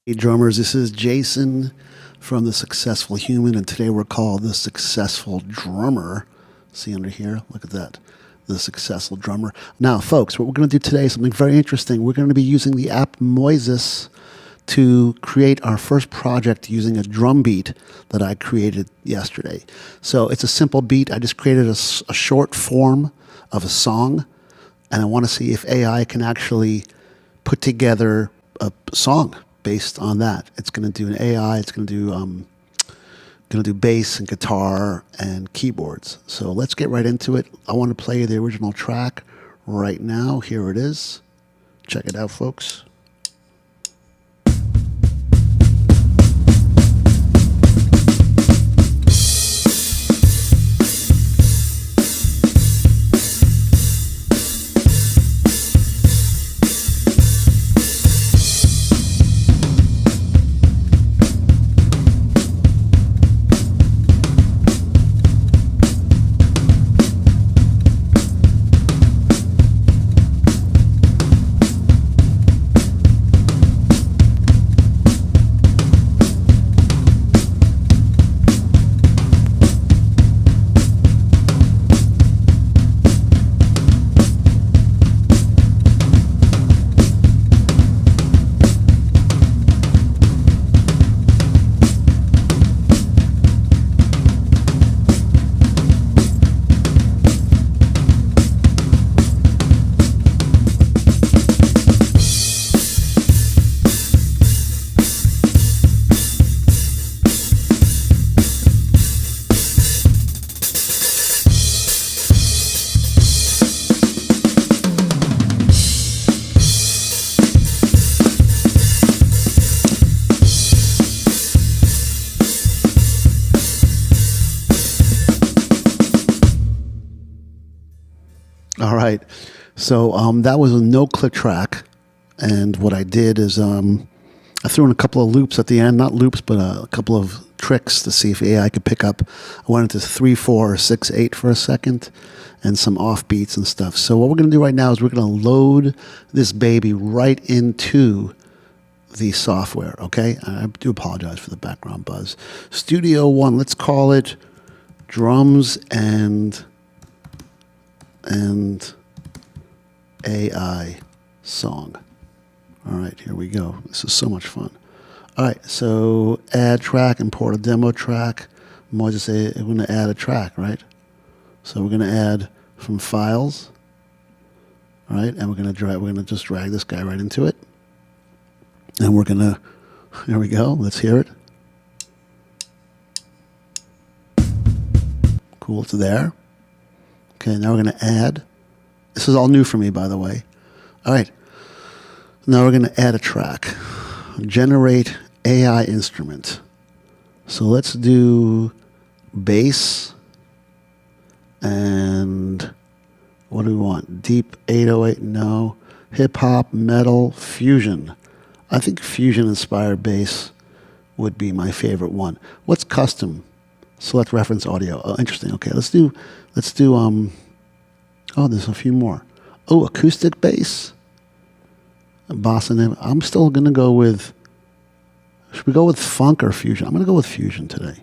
Hey drummers, this is Jason from The Successful Human, and today we're called The Successful Drummer. See under here? Look at that. The Successful Drummer. Now, folks, what we're going to do today is something very interesting. We're going to be using the app Moises to create our first project using a drum beat that I created yesterday. So it's a simple beat. I just created a short form of a song, and I want to see if AI can actually put together a song based on that. It's going to do an AI. It's going to do bass and guitar and keyboards. So let's get right into it. I want to play the original track right now. Here it is. Check it out, folks. All right, so that was a no-click track, and what I did is I threw in a couple of loops at the end, not loops, but a couple of tricks to see if AI could pick up. I went into 3, 4, 6, 8 for a second, and some offbeats and stuff. So what we're going to do right now is we're going to load this baby right into the software, okay? I do apologize for the background buzz. Studio One, let's call it Drums and AI song. All right, here we go. This is so much fun. All right, so add track, import a demo track. Moises AI, we're going to add a track, right? So we're going to add from files, all right, and we're going to just drag this guy right into it, and we're going to, here we go. Let's hear it. Cool, it's there. Okay, now we're going to add. This is all new for me, by the way. All right. Now we're going to add a track. Generate AI instrument. So let's do bass. And what do we want? Deep 808? No. Hip hop, metal, fusion. I think fusion inspired bass would be my favorite one. What's custom? Select reference audio. Oh, interesting. Okay, let's do oh, there's a few more. Oh, acoustic bass. Bossa Nova. I'm still going to go with, should we go with funk or fusion? I'm going to go with fusion today.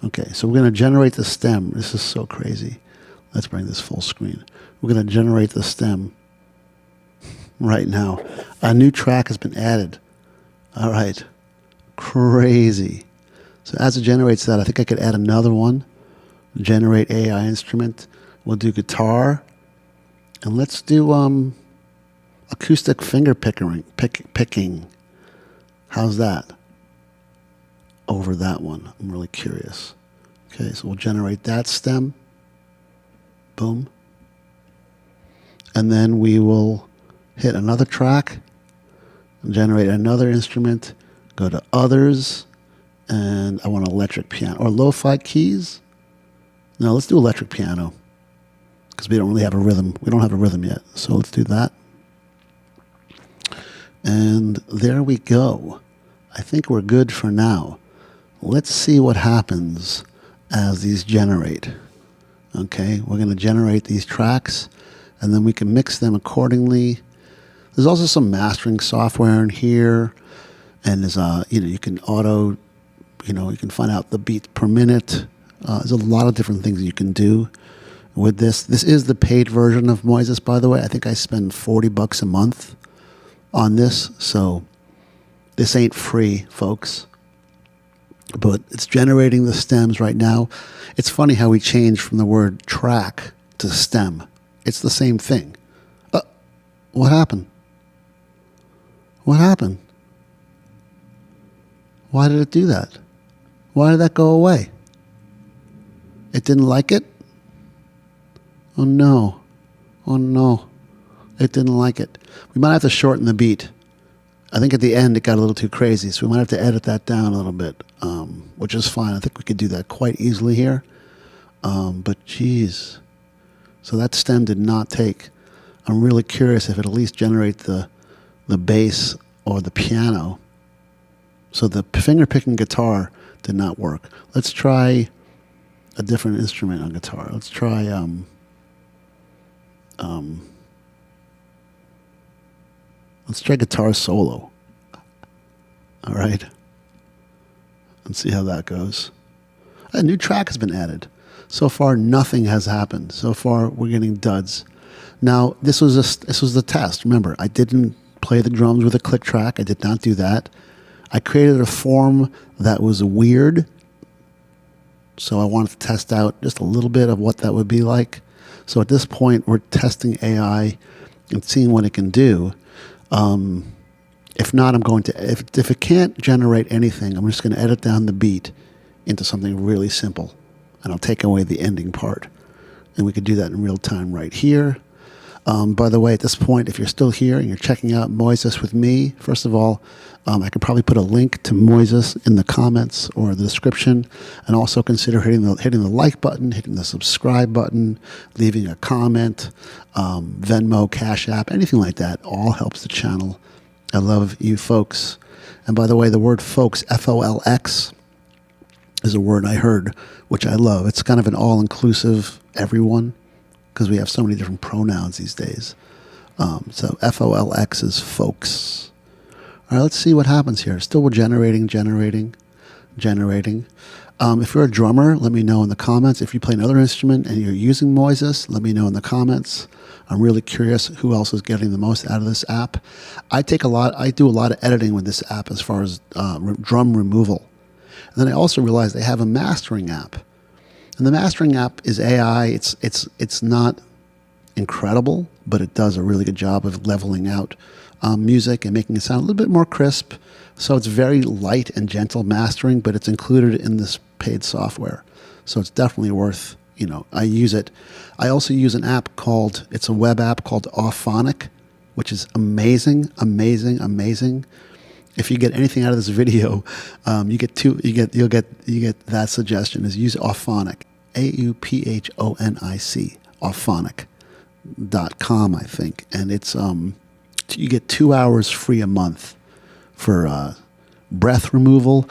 Okay, so we're going to generate the stem. This is so crazy. Let's bring this full screen. We're going to generate the stem right now. A new track has been added. All right. Crazy. So as it generates that, I think I could add another one. Generate AI instrument. We'll do guitar. And let's do acoustic finger picking. How's that? Over that one. I'm really curious. Okay, so we'll generate that stem. Boom. And then we will hit another track, generate another instrument, go to others, and I want electric piano. Or lo-fi keys? No, let's do electric piano, because we don't really have a rhythm. We don't have a rhythm yet, so let's do that. And there we go. I think we're good for now. Let's see what happens as these generate. Okay, we're going to generate these tracks, and then we can mix them accordingly. There's also some mastering software in here. And there's you can auto, you can find out the beats per minute. There's a lot of different things you can do with this. This is the paid version of Moises, by the way. I think I spend $40 a month on this, so this ain't free, folks. But it's generating the stems right now. It's funny how we changed from the word track to stem. It's the same thing. What happened? What happened? Why did it do that? Why did that go away? It didn't like it? Oh no. Oh no. It didn't like it. We might have to shorten the beat. I think at the end it got a little too crazy, so we might have to edit that down a little bit, which is fine. I think we could do that quite easily here. But geez. So that stem did not take. I'm really curious if it at least generate the bass or the piano. So the finger-picking guitar did not work. Let's try a different instrument on guitar. Let's try let's try guitar solo. All right. Let's see how that goes. A new track has been added. So far, nothing has happened. So far, we're getting duds. Now, this was the test. Remember, I didn't play the drums with a click track. I did not do that. I created a form that was weird. So I wanted to test out just a little bit of what that would be like. So at this point, we're testing AI and seeing what it can do. If not, I'm going to, if it can't generate anything, I'm just going to edit down the beat into something really simple. And I'll take away the ending part. And we could do that in real time right here. By the way, at this point, if you're still here and you're checking out Moises with me, first of all, I could probably put a link to Moises in the comments or the description, and also consider hitting the like button, hitting the subscribe button, leaving a comment, Venmo, Cash App, anything like that. All helps the channel. I love you folks. And by the way, the word folks, F-O-L-X, is a word I heard, which I love. It's kind of an all-inclusive everyone, because we have so many different pronouns these days. So F-O-L-X is folks. All right, let's see what happens here. Still we're generating. If you're a drummer, let me know in the comments. If you play another instrument and you're using Moises, let me know in the comments. I'm really curious who else is getting the most out of this app. I do a lot of editing with this app as far as drum removal. And then I also realized they have a mastering app. And the mastering app is AI. It's not incredible, but it does a really good job of leveling out music and making it sound a little bit more crisp. So it's very light and gentle mastering, but it's included in this paid software. So it's definitely worth, I use it. I also use an app it's a web app called Auphonic, which is amazing. If you get anything out of this video, you'll get that suggestion is use Auphonic, AUPHONIC, auphonic.com, I think. And it's, you get 2 hours free a month for breath removal,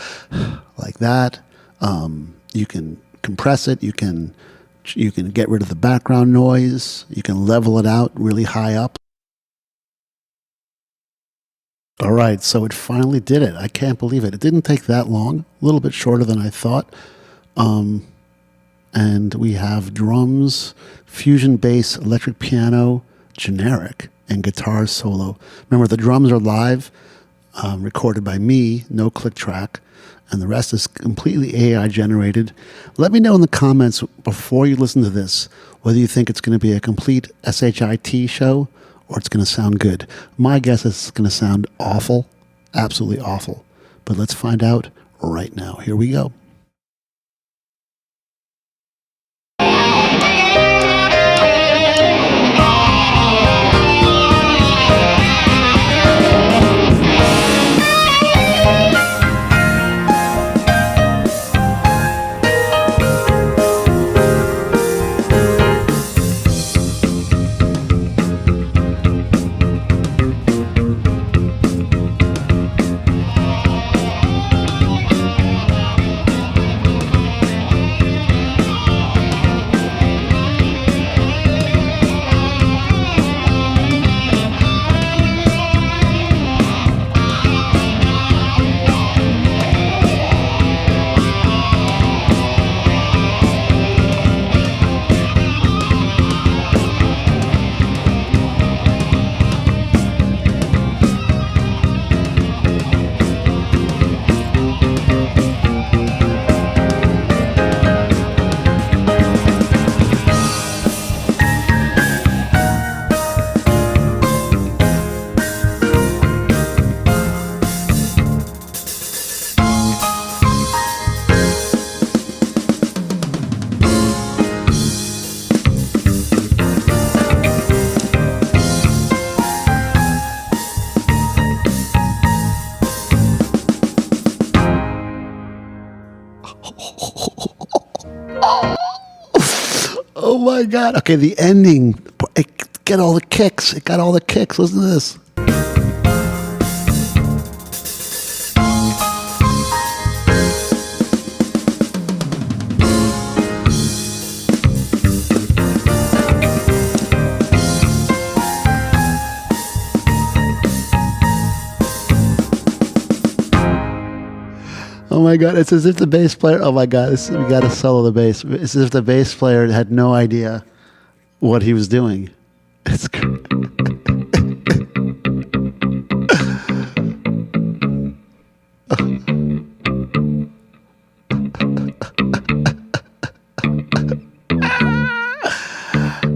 like that. You can compress it. You can get rid of the background noise. You can level it out really high up. All right, so it finally did it. I can't believe it. It didn't take that long, a little bit shorter than I thought. And we have drums, fusion bass, electric piano, generic, and guitar solo. Remember, the drums are live, recorded by me, no click track, and the rest is completely AI generated. Let me know in the comments before you listen to this whether you think it's going to be a complete SHIT show or it's going to sound good. My guess is it's going to sound awful, absolutely awful. But let's find out right now. Here we go. my God. Okay, the ending. It got all the kicks. It got all the kicks. Listen to this. Oh my God, it's as if the bass player, oh my God, we got to solo the bass. It's as if the bass player had no idea what he was doing. It's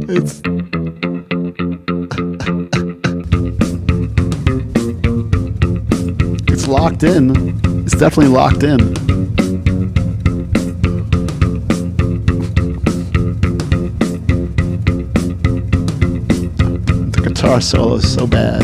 it's it's locked in. It's definitely locked in. The guitar solo is so bad.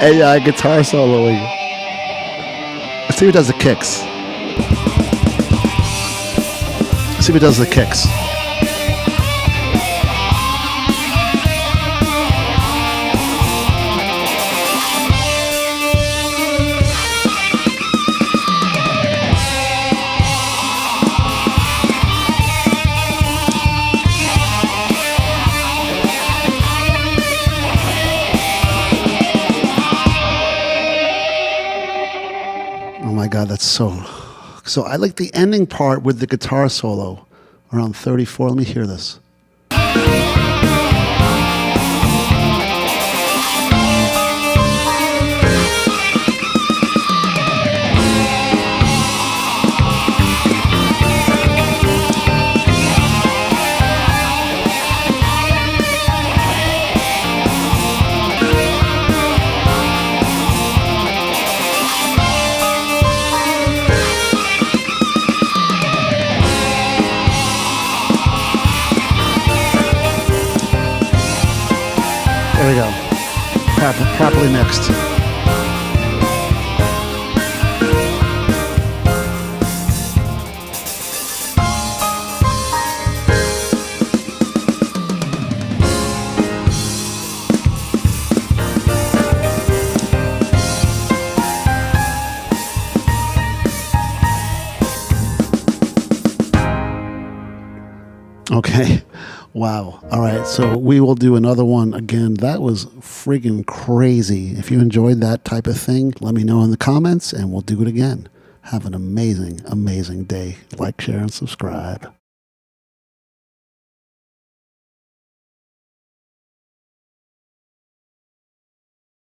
AI guitar soloing. Let's see if it does the kicks. Let's see if it does the kicks. Oh my God, that's so I like the ending part with the guitar solo around 34. Let me hear this. There we go. Properly mixed. Okay. Wow. All right. So we will do another one again. That was friggin' crazy. If you enjoyed that type of thing, let me know in the comments and we'll do it again. Have an amazing, amazing day. Like, share, and subscribe.